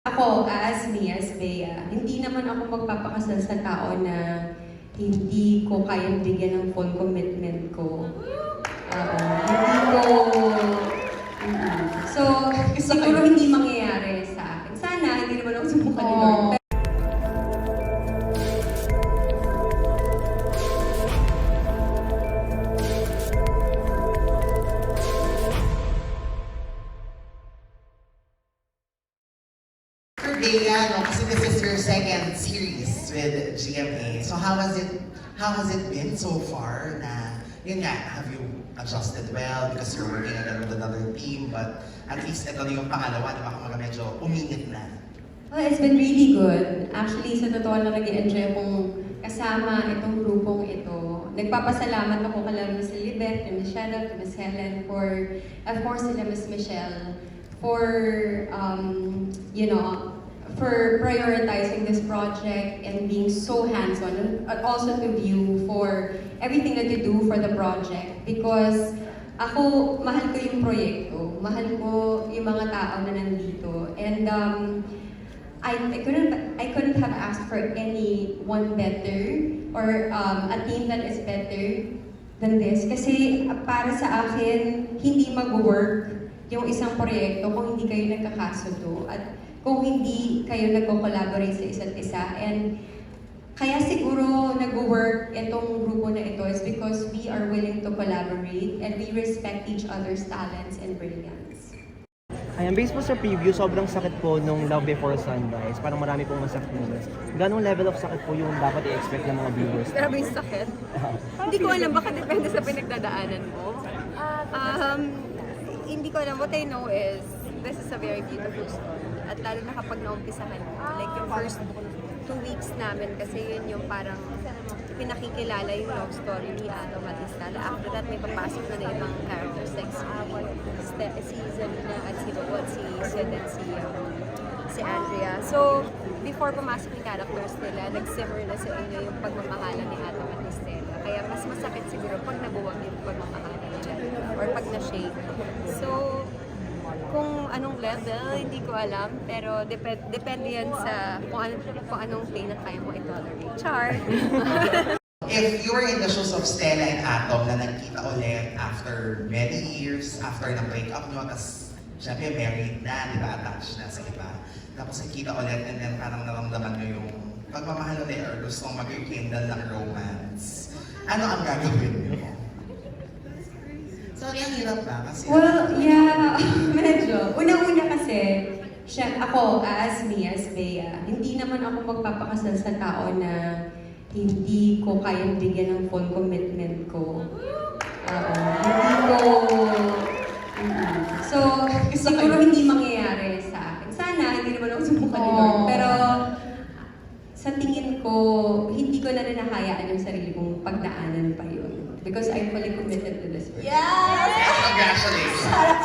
Ako, as me, as Bea, hindi naman ako magpapakasal sa tao na hindi ko kayang bigyan ng full commitment ko. Hindi ko... So, siguro hindi mangyayari sa akin. Sana, hindi naman ako sumuka ni Lord. Bea, no? Kasi this is your second series with GMA. So how has it been so far? Na yun nga, have you adjusted well because you're working again with another team, but at least ito na yung pangalawa, di ba? Kumbaga medyo uminit na. Well, it's been really good. Actually, sa totoo lang nag-enjoy akong kasama itong grupong ito. Nagpapasalamat ako kala Miss Elizabeth, kay Miss Shadow, kay Miss Helen, for, of course, sila Miss Michelle, for, for prioritizing this project and being so hands-on, and also to you for everything that you do for the project. Because ako, mahal ko yung proyekto, mahal ko yung mga tao na nandito. And I couldn't have asked for anyone better or a team that is better than this. Kasi para sa akin, hindi mag-work yung isang proyekto kung hindi kayo nagkakasundo at kung hindi kayo nagko-collaborate sa isa't isa. And kaya siguro nag-work itong grupo na ito is because we are willing to collaborate and we respect each other's talents and brilliance. Ayan, based po sa preview, sobrang sakit po nung Love Before Sunrise. Parang marami pong masakit moments. Ganong level of sakit po yung dapat i-expect ng mga viewers? Grabe yung sakit. Hindi ko alam, baka depende sa pinagdadaanan mo. Hindi ko alam. What I know is, this is a very beautiful story. At lalo na kapag naumpisahan mo. Like yung first 2 weeks namin, kasi yun yung parang pinakikilala yung love story ni Atom at Estela. After that, may papasok na ibang characters like si Zalina at si Robot, si Sid at si Andrea. So, before pumasok yung characters nila, nag-simmer na sa inyo yung pagmamahalan ni Atom at Estela. Kaya mas masakit siguro pag nabuwag yung pagmamahalan nila or pag na-shake. So, kung anong level, hindi ko alam, pero depende yan sa kung anong pain ang kaya mo i-tolerate. Char! If you were in the shoes of Stella and Atom na nagkita ulit after many years, after na break up nyo, tapos syempre married na, di ba, attached na sa iba. Tapos nagkita ulit and then parang naramdaman nyo yung pagmamahal ulit or gustong mag-rekindle ng romance. Ano ang gagawin nyo? Sorry, ang hirap ba? Kasi... Well, yeah, medyo. Una-una kasi, ako, as me, as Bea, hindi naman ako magpapakasal sa tao na hindi ko kayang bigyan ng full commitment ko. Hindi ko... So, siguro hindi mangyayari sa akin. Sana, hindi naman ako sumuka ni Lord. Pero, sa tingin ko, hindi ko na rin nahayaan yung sarili kong pagdaanan pa yun. Because I'm fully committed to this work. Yes! Congratulations!